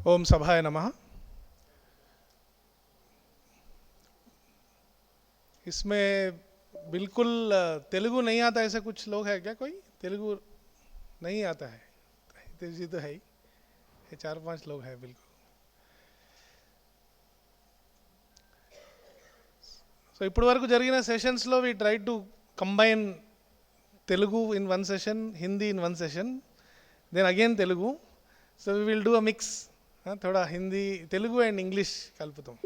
ओम सभाय नमः। इसमें बिल्कुल तेलुगु नहीं आता ऐसे कुछ लोग हैं क्या? कोई तेलुगु नहीं आता है? जी तो है ही, 4-5 लोग हैं बिल्कुल। సో ఇప్పటి వరకు జరిగిన సెషన్స్లో we try to combine Telugu in one session, Hindi in one session, then again Telugu. So we will do a mix, థోడా హిందీ తెలుగు అండ్ ఇంగ్లీష్ కలుపుతాం,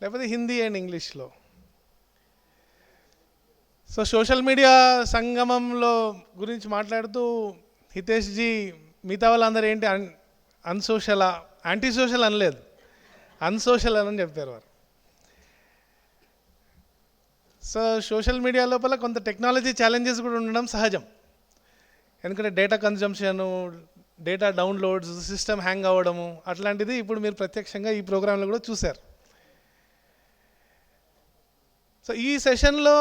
లేకపోతే హిందీ అండ్ ఇంగ్లీష్లో. సో సోషల్ మీడియా సంగమంలో గురించి మాట్లాడుతూ హితేష్ జీ మిగతా వాళ్ళందరూ ఏంటి అన్సోషలా, యాంటీ సోషల్ అనలేదు, అన్సోషల్ అని చెప్పారు వారు. సో సోషల్ మీడియా లోపల కొంత టెక్నాలజీ ఛాలెంజెస్ కూడా ఉండడం సహజం. ఎందుకంటే data consumption, data downloads, system hang అవ్వడము, అట్లాంటిది ఇప్పుడు మీరు ప్రత్యక్షంగా ఈ ప్రోగ్రాంలో కూడా చూశారు. సో ఈ సెషన్లో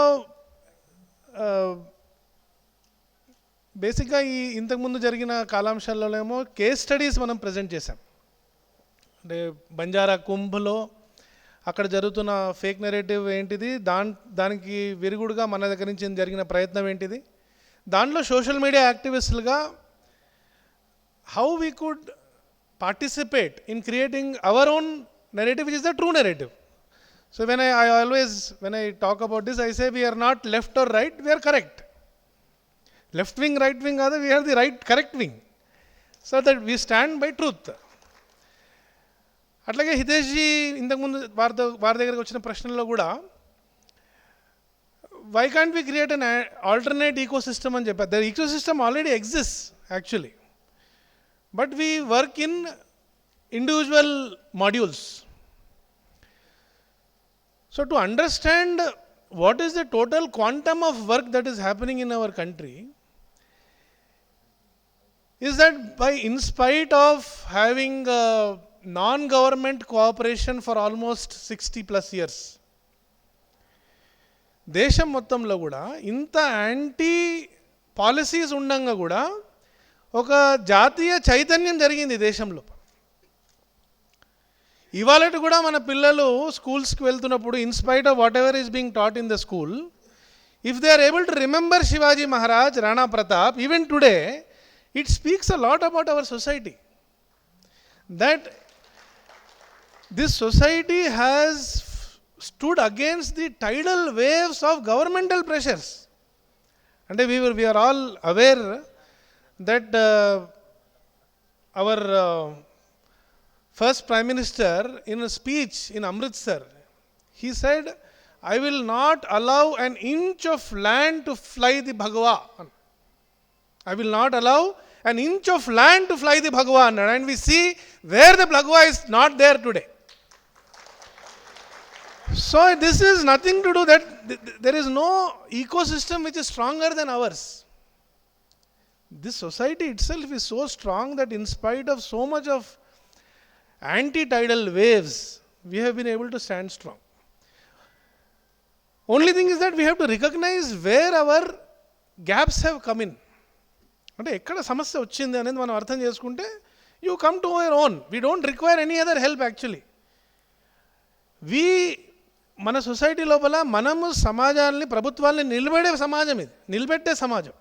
బేసిక్గా ఈ ఇంతకుముందు జరిగిన కాలాంశాల్లోనేమో కేస్ స్టడీస్ మనం ప్రజెంట్ చేశాం. అంటే బంజారా కుంభ్లో అక్కడ జరుగుతున్న ఫేక్ నెరేటివ్ ఏంటిది, దానికి విరుగుడుగా మన దగ్గర నుంచి జరిగిన ప్రయత్నం ఏంటిది, దాంట్లో సోషల్ మీడియా యాక్టివిస్టులుగా how we could participate in creating our own narrative which is the true narrative. So when I talk about this, I say we are not left or right, we are correct. Left wing, right wing, other we are the right, correct wing. So that we stand by truth. అట్లాగే Hitesh G ఇంతకుముందు వారి దగ్గరకు వచ్చిన ప్రశ్నల్లో కూడా why can't we create an alternate ecosystem అని చెప్పారు. The ecosystem already exist actually, but we work in individual modules. So to understand what is the total quantum of work that is happening in our country is that in spite of having non-government cooperation for almost 60+ years, దేశం మొత్తంలో కూడా ఇంత anti policies ఉండంగా కూడా ఒక జాతీయ చైతన్యం జరిగింది దేశంలో. ఇవాళ కూడా మన పిల్లలు స్కూల్స్కి వెళ్తున్నప్పుడు in spite of whatever is being taught in the school, if they are able to remember Shivaji Maharaj, Rana Pratap, even today, it speaks a lot about our society. That this society has stood against the tidal waves of governmental pressures. అంటే we are all aware that our first Prime Minister, in a speech in Amritsar, he said, I will not allow an inch of land to fly the Bhagwa. I will not allow an inch of land to fly the Bhagwa. And we see where the Bhagwa is not there today. So this is nothing to do that there is no ecosystem which is stronger than ours. This society itself is so strong that in spite of so much of anti-tidal waves, we have been able to stand strong. Only thing is that we have to recognize where our gaps have come in. అంటే ఎక్కడ సమస్య వచ్చింది అనేది మనం అర్థం చేసుకుంటే you come to your own. We don't require any other help actually. మన society లోపల మనము సమాజాన్ని, ప్రభుత్వాన్ని నిలబెట్టే సమాజం.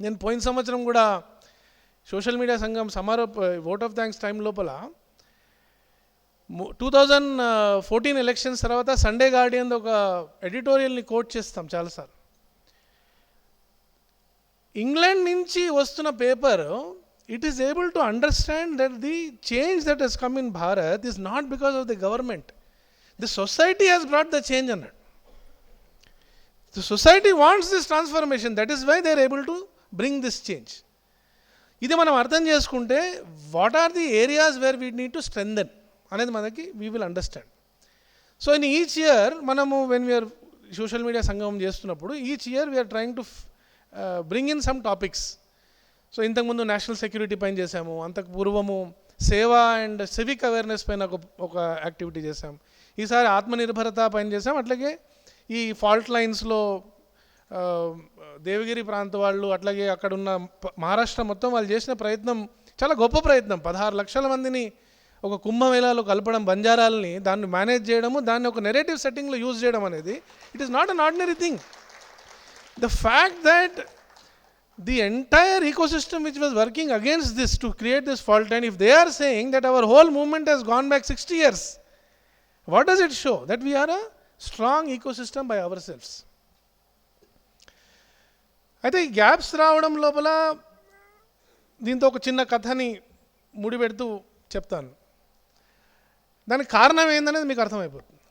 నేను పోయిన సంవత్సరం కూడా సోషల్ మీడియా సంఘం ఓట్ ఆఫ్ థ్యాంక్స్ టైం లోపల 2014 ఎలక్షన్స్ తర్వాత సండే గార్డియన్ ఒక ఎడిటోరియల్ని కోట్ చేస్తాం చాలాసార్లు. ఇంగ్లాండ్ నుంచి వస్తున్న paper, it is able to understand that the change that has come in Bharat is not because of the government, the society has brought the change అన్నాడు. The society wants this transformation, that is why they are able to bring this change. ఇది మనం అర్థం చేసుకుంటే what are the areas where we need to strengthen అనేది మనకి we will understand. So in each year మనము when we are social media Sangamam చేస్తున్నప్పుడు each year we are trying to bring in some topics. So ఇంతకుముందు national security పైన చేసాము, అంతకు పూర్వము సేవా అండ్ సివిక్ అవేర్నెస్ పైన ఒక యాక్టివిటీ చేసాం, ఈసారి ఆత్మనిర్భరత పైన చేసాం. అట్లాగే ఈ ఫాల్ట్ లైన్స్లో దేవగిరి ప్రాంత వాళ్ళు, అట్లాగే అక్కడున్న మహారాష్ట్ర మొత్తం వాళ్ళు చేసిన ప్రయత్నం చాలా గొప్ప ప్రయత్నం. 16 లక్షల మందిని ఒక కుంభమేళాలో కలపడం బంజారాలని, దాన్ని మేనేజ్ చేయడము, దాన్ని ఒక నెరేటివ్ సెట్టింగ్లో యూజ్ చేయడం అనేది it is not an ordinary thing. The fact that the entire ecosystem which was working against this to create this fault, and if they are saying that our whole movement has gone back 60 years, what does it show? That we are a strong ecosystem by ourselves. అయితే ఈ gaps రావడం లోపల దీంతో ఒక చిన్న కథని ముడిపెడుతూ చెప్తాను. దానికి కారణం ఏందనేది మీకు అర్థమైపోతుంది.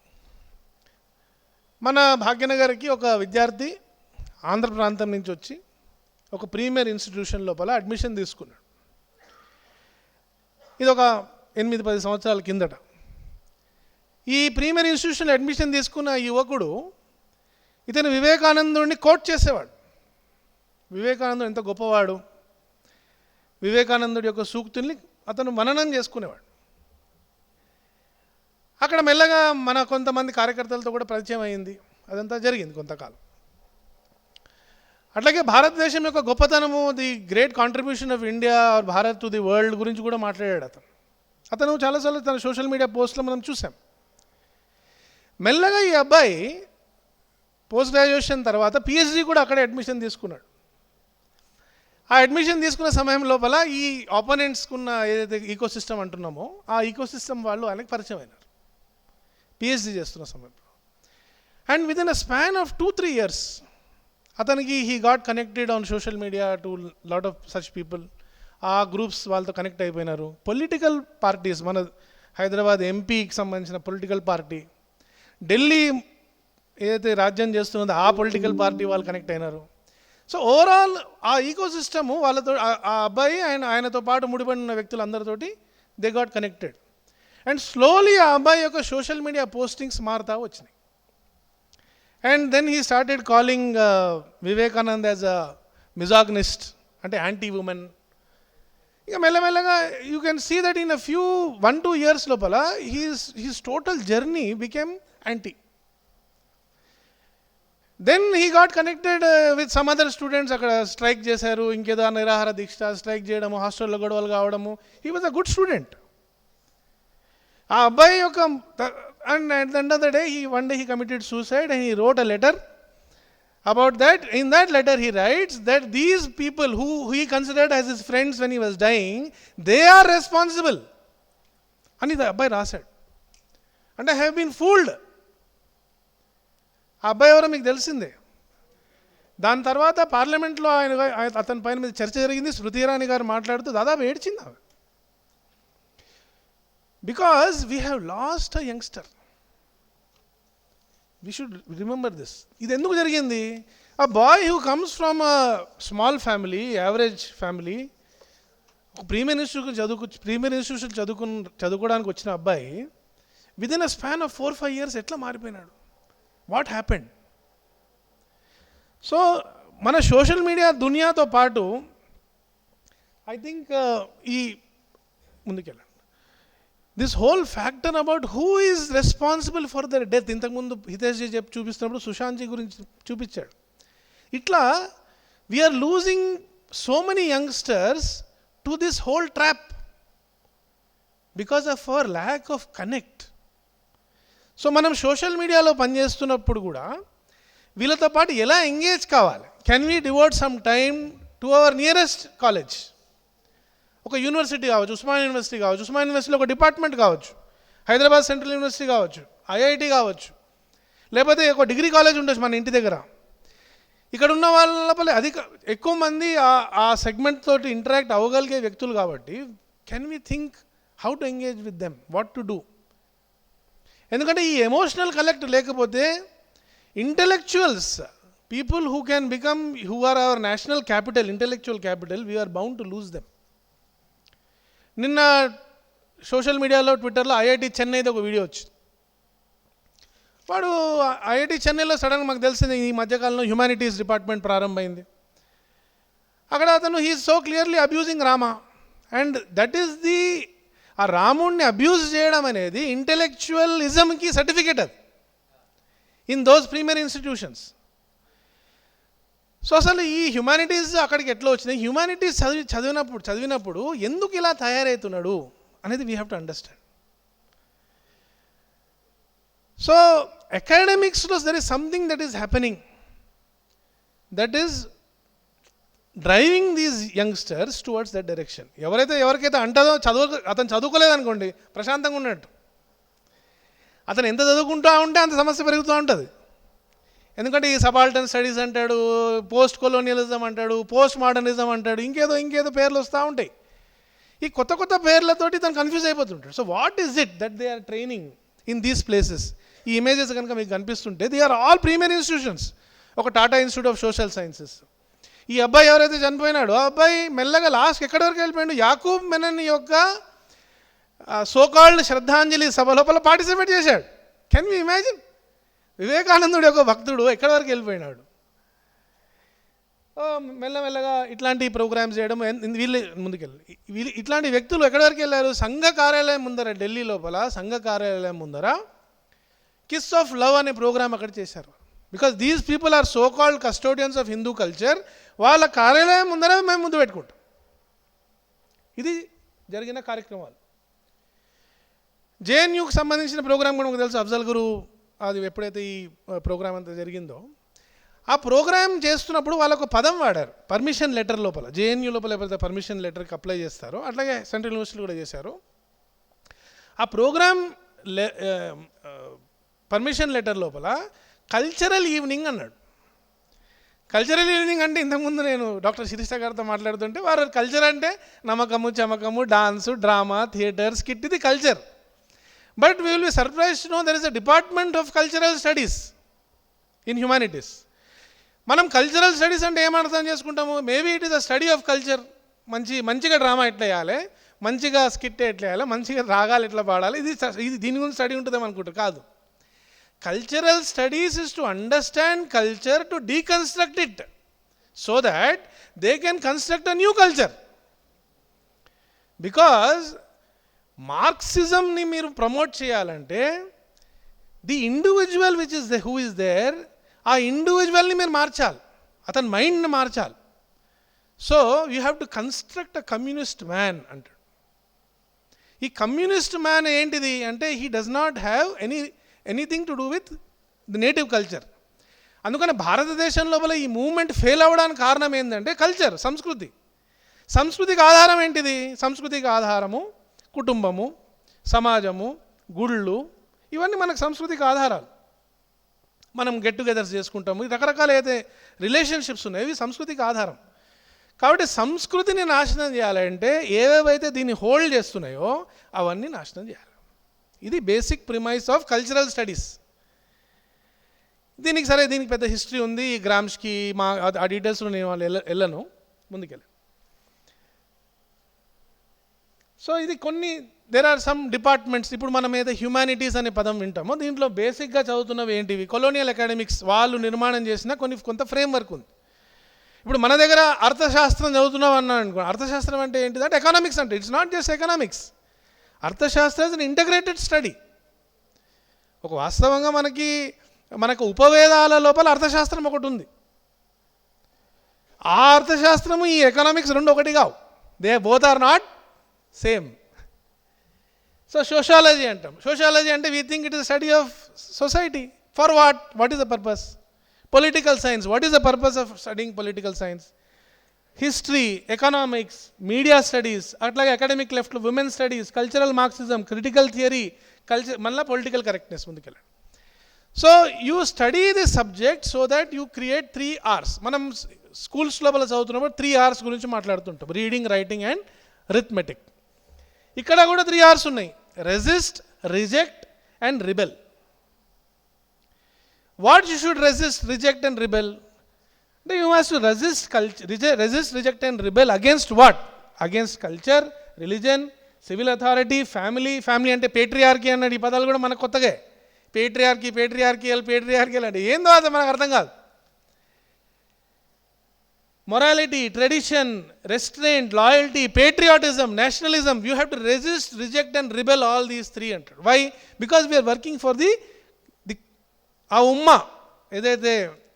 మన భాగ్యనగర్కి ఒక విద్యార్థి ఆంధ్ర ప్రాంతం నుంచి వచ్చి ఒక ప్రీమియర్ ఇన్స్టిట్యూషన్ లోపల అడ్మిషన్ తీసుకున్నాడు. ఇది ఒక 8-10 సంవత్సరాల కిందట. ఈ ప్రీమియర్ ఇన్స్టిట్యూషన్లో అడ్మిషన్ తీసుకున్న ఈ యువకుడు ఇతను వివేకానందుడిని కోట్ చేసేవాడు. వివేకానందుడు ఎంత గొప్పవాడు, వివేకానందుడి యొక్క సూక్తుల్ని అతను మననం చేసుకునేవాడు. అక్కడ మెల్లగా మన కొంతమంది కార్యకర్తలతో కూడా పరిచయం అయింది. అదంతా జరిగింది కొంతకాలం. అట్లాగే భారతదేశం యొక్క గొప్పతనము, the great contribution of India or Bharat to the world గురించి కూడా మాట్లాడాడు అతను చాలాసార్లు తన సోషల్ మీడియా పోస్ట్లో మనం చూసాం. మెల్లగా ఈ అబ్బాయి పోస్ట్ గ్రాడ్యుయేషన్ తర్వాత పిహెచ్డి కూడా అక్కడే అడ్మిషన్ తీసుకున్నాడు. ఆ అడ్మిషన్ తీసుకున్న సమయం లోపల ఈ ఆపోనెంట్స్కున్న ఏదైతే ఈకో సిస్టమ్ అంటున్నామో ఆ ఈకో సిస్టమ్ వాళ్ళు ఆయనకు పరిచయం అయినారు పిహెచ్డి చేస్తున్న సమయంలో. And with in a span of 2-3 years అతనికి he got connected on social media to lot of such people. ఆ గ్రూప్స్ వాళ్ళతో కనెక్ట్ అయిపోయినారు. పొలిటికల్ పార్టీస్, మన హైదరాబాద్ ఎంపీకి సంబంధించిన పొలిటికల్ పార్టీ, ఢిల్లీ ఏదైతే రాజ్యం చేస్తున్నదో ఆ పొలిటికల్ పార్టీ వాళ్ళు కనెక్ట్ అయినారు. సో ఓవరాల్ ఆ ఈకో సిస్టము వాళ్ళతో, ఆ అబ్బాయి ఆయనతో పాటు ముడిపడిన వ్యక్తులందరితోటి they got connected. And slowly ఆ అబ్బాయి యొక్క సోషల్ మీడియా పోస్టింగ్స్ మారుతూ వచ్చినాయి. And then he started calling Vivekananda as a misogynist, అంటే యాంటీ-ఉమెన్. ఇక మెల్లమెల్లగా you can see that in a few 1-2 years లోపల his total journey became anti. Then he got connected with some other students. అక్కడ strike చేశారు, ఇంకేదో నిరాహార దీక్ష, strike చేయడము, హాస్టల్లో గొడవలు కావడము. He was a good student. ఆ అబ్బాయి యొక్క and at the end of the day one day he committed suicide and he wrote a letter about that. In that letter he writes that these people who he considered as his friends when he was dying, they are responsible ani the abbai rasaadu. And I have been fooled. ఆ అబ్బాయి ఎవరో మీకు తెలిసిందే. దాని తర్వాత పార్లమెంట్లో అతని పైన మీద చర్చ జరిగింది. స్మృతి ఇరానీ గారు మాట్లాడుతూ దాదాపు ఏడ్చింది. Because we have lost a youngster. We should remember this. ఇది ఎందుకు జరిగింది? A boy who comes from a small family, average family, ఒక ప్రీమియర్ ఇన్స్టిట్యూషన్ చదువుకోవడానికి వచ్చిన అబ్బాయి within a span of 4-5 years ఎట్లా మారిపోయినాడు? What happened? సో మన సోషల్ మీడియా దునియాతో పాటు ఐ థింక్ ఈ ముందుకెళ్ళండి. This whole factor about who is responsible for their death. ఇంతకుముందు హితేష్ జీ చూపిస్తున్నప్పుడు సుశాంత్ జీ గురించి చూపించాడు. ఇట్లా we're losing so many youngsters to this whole trap because of our lack of connect. So మనం సోషల్ మీడియాలో పనిచేస్తున్నప్పుడు కూడా వీళ్ళతో పాటు ఎలా ఎంగేజ్ కావాలి? Can we devout some time to our nearest college? ఒక యూనివర్సిటీ కావచ్చు, ఉస్మానియా యూనివర్సిటీ కావచ్చు, ఉస్మానియా యూనివర్సిటీలో ఒక డిపార్ట్మెంట్ కావచ్చు, హైదరాబాద్ సెంట్రల్ యూనివర్సిటీ కావచ్చు, ఐఐటి కావచ్చు, లేకపోతే ఒక డిగ్రీ కాలేజ్ ఉండొచ్చు మన ఇంటి దగ్గర. ఇక్కడ ఉన్న వాళ్ళ ఎక్కువ మంది ఆ సెగ్మెంట్ తోటి ఇంటరాక్ట్ అవ్వగలిగే వ్యక్తులు కాబట్టి can we think how to engage with them, what to do? ఎందుకంటే ఈ ఎమోషనల్ కలెక్ట్ లేకపోతే intellectuals, people who can become, who are our national capital, intellectual capital, we are bound to lose them. నిన్న social మీడియాలో, ట్విట్టర్లో IIT చెన్నైది ఒక video వచ్చింది. వాడు IIT చెన్నైలో సడన్గా మాకు తెలిసింది ఈ మధ్యకాలంలో హ్యుమానిటీస్ డిపార్ట్మెంట్ ప్రారంభమైంది. అక్కడ అతను he is so clearly abusing Rama. And that is the, ఆ రాముడిని అబ్యూజ్ చేయడం అనేది ఇంటెలెక్చువలిజంకి సర్టిఫికేట్ అది in those premier institutions. So అసలు ఈ హ్యుమానిటీస్ అక్కడికి ఎట్లా వచ్చినాయి? హ్యుమానిటీస్ చదివినప్పుడు ఎందుకు ఇలా తయారవుతున్నాడు అనేది we have to understand. So అకాడమిక్స్లో there is something that is happening, that is driving these youngsters towards that direction. ఎవరికైతే అంటదో అతను చదువుకోలేదనుకోండి, ప్రశాంతంగా ఉన్నట్టు. అతను ఎంత చదువుకుంటూ ఉంటే అంత సమస్య పెరుగుతూ ఉంటుంది. ఎందుకంటే ఈ సబాల్టన్ స్టడీస్ అంటాడు, పోస్ట్ కొలోనియలిజం అంటాడు, పోస్ట్ మోడర్నిజం అంటాడు, ఇంకేదో పేర్లు వస్తూ ఉంటాయి. ఈ కొత్త పేర్లతోటి తను కన్ఫ్యూజ్ అయిపోతుంటాడు. So what is it that they are training in these places? ఈ ఇమేజెస్ కనుక మీకు కనిపిస్తుంటే they are all premier institutions. ఒక Tata institute of social sciences. ఈ అబ్బాయి ఎవరైతే చనిపోయినాడో ఆ అబ్బాయి మెల్లగా లాస్ట్ ఎక్కడి వరకు వెళ్ళిపోయాడు? యాకూబ్ మెనన్ యొక్క సోకాల్డ్ శ్రద్ధాంజలి సభ లోపల పార్టిసిపేట్ చేశాడు. Can you imagine? వివేకానందుడు యొక్క భక్తుడు ఎక్కడి వరకు వెళ్ళిపోయినాడు? మెల్లమెల్లగా ఇట్లాంటి ప్రోగ్రామ్స్ చేయడం, వీళ్ళు ముందుకెళ్ళి ఇట్లాంటి వ్యక్తులు ఎక్కడి వరకు వెళ్ళారు? సంఘ కార్యాలయం ముందర, ఢిల్లీ లోపల సంఘ కార్యాలయం ముందర కిస్ ఆఫ్ లవ్ అనే ప్రోగ్రామ్ అక్కడ చేశారు. Because these people are so called custodians of Hindu culture. వాళ్ళ కార్యాలయం ముందర మేము ముందు పెట్టుకుంటాం. ఇది జరిగిన కార్యక్రమాలు. జేఎన్యూకి సంబంధించిన ప్రోగ్రామ్ కూడా మనకు తెలుసు. అఫ్జల్ గురు అది ఎప్పుడైతే ఈ ప్రోగ్రామ్ అంతా జరిగిందో, ఆ ప్రోగ్రామ్ చేస్తున్నప్పుడు వాళ్ళకు పదం వాడారు పర్మిషన్ లెటర్ లోపల. జేఎన్యూ లోపల ఎప్పుడైతే పర్మిషన్ లెటర్కి అప్లై చేస్తారో, అట్లాగే సెంట్రల్ యూనివర్సిటీ కూడా చేశారు. ఆ ప్రోగ్రామ్ పర్మిషన్ లెటర్ లోపల కల్చరల్ ఈవినింగ్ అన్నాడు. కల్చరల్ ఈవినింగ్ అంటే ఇంతకుముందు నేను డాక్టర్ శిరీష గారితో మాట్లాడుతుంటే వారు కల్చర్ అంటే నమ్మకము, చమకము, డాన్సు, డ్రామా, థియేటర్, స్కిట్, ఇది culture. But we will be surprise to know there is a department of cultural studies in humanities. మనం కల్చరల్ స్టడీస్ అంటే ఏమర్థం చేసుకుంటాము? Maybe it is a study of culture. మంచిగా drama ఎట్లా వేయాలి, మంచిగా skit ఎట్లా వేయాలి, మంచిగా రాగాలు ఎట్లా పాడాలి, ఇది దీని గురించి స్టడీ ఉంటుందేమో అనుకుంటారు. కాదు. Cultural studies is to understand culture, to deconstruct it, so that they can construct a new culture. Because Marxism ni మీరు ప్రమోట్ చేయాలంటే the individual which is who is there, ఆ ఇండివిజువల్ని మీరు మార్చాలి, అతని మైండ్ని మార్చాలి. So you have to construct a communist man అంటాడు. ఈ కమ్యూనిస్ట్ మ్యాన్ ఏంటిది అంటే he does not have anything to do with the native culture. అందుకని భారతదేశం లోపల ఈ మూవ్మెంట్ ఫెయిల్ అవ్వడానికి కారణం ఏంటంటే కల్చర్, సంస్కృతి. సంస్కృతికి ఆధారం ఏంటిది? సంస్కృతికి ఆధారము కుటుంబము, సమాజము, గుళ్ళు, ఇవన్నీ మనకు సంస్కృతికి ఆధారాలు. మనం గెట్ టుగెదర్స్ చేసుకుంటాము, రకరకాల అయితే రిలేషన్షిప్స్ ఉన్నాయి, ఇవి సంస్కృతికి ఆధారం. కాబట్టి సంస్కృతిని నాశనం చేయాలంటే ఏవేవైతే దీన్ని హోల్డ్ చేస్తున్నాయో అవన్నీ నాశనం చేయాలి. ఇది basic premise of cultural studies. దీనికి పెద్ద హిస్టరీ ఉంది. గ్రామ్స్కి ఆ డీటెయిల్స్లో నేను వెళ్ళను, ముందుకెళ్ళాను. సో ఇది దేర్ ఆర్ సమ్ డిపార్ట్మెంట్స్. ఇప్పుడు మనం ఏదో హ్యుమానిటీస్ అనే పదం వింటామో దీంట్లో బేసిక్గా చదువుతున్నవి ఏంటివి? కొలోనియల్ అకాడమిక్స్ వాళ్ళు నిర్మాణం చేసిన కొంత ఫ్రేమ్వర్క్ ఉంది. ఇప్పుడు మన దగ్గర అర్థశాస్త్రం చదువుతున్నాం అన్నాను అనుకో, అర్థశాస్త్రం అంటే ఏంటిది అంటే ఎకనామిక్స్ అంటే ఇట్స్ నాట్ జస్ట్ ఎకనామిక్స్. అర్థశాస్త్రం ఇస్ అన్ ఇంటగ్రేటెడ్ స్టడీ. ఒక వాస్తవంగా మనకు ఉపవేదాల లోపల అర్థశాస్త్రం ఒకటి ఉంది. ఆ అర్థశాస్త్రము ఈ ఎకనామిక్స్ రెండు ఒకటి కావు. They both are not same. So sociology అంటాం. సోషాలజీ అంటే we think it is study of society. For what is the purpose? Political science, what is the purpose of studying political science? History, economics, media studies, అట్లాగే academic లెఫ్ట్లో women studies, cultural Marxism, critical theory, మళ్ళీ political correctness ముందుకెళ్ళండి. So you study the subject so that you create 3 R's. మనం schools లోపల చదువుతున్నప్పుడు 3 R's గురించి మాట్లాడుతుంటాం: reading, writing and rhythmic. ఇక్కడ కూడా 3 R's ఉన్నాయి: resist, reject and rebel. What you should resist, reject and rebel? You must resist, reject and rebel against what? Against culture, religion, civil authority, family. Family అంటే patriarchy అన్నాడు. ఈ పదాలు కూడా మనకు కొత్తగా. పేట్రియార్కియల్ అంటే ఏందో అది మనకు అర్థం కాదు. Morality, tradition, restraint, loyalty, patriotism, nationalism. You have to resist, reject and rebel all these 3 అంటాడు. Why? Because we're working for ఆ ఉమ్మా ఏదైతే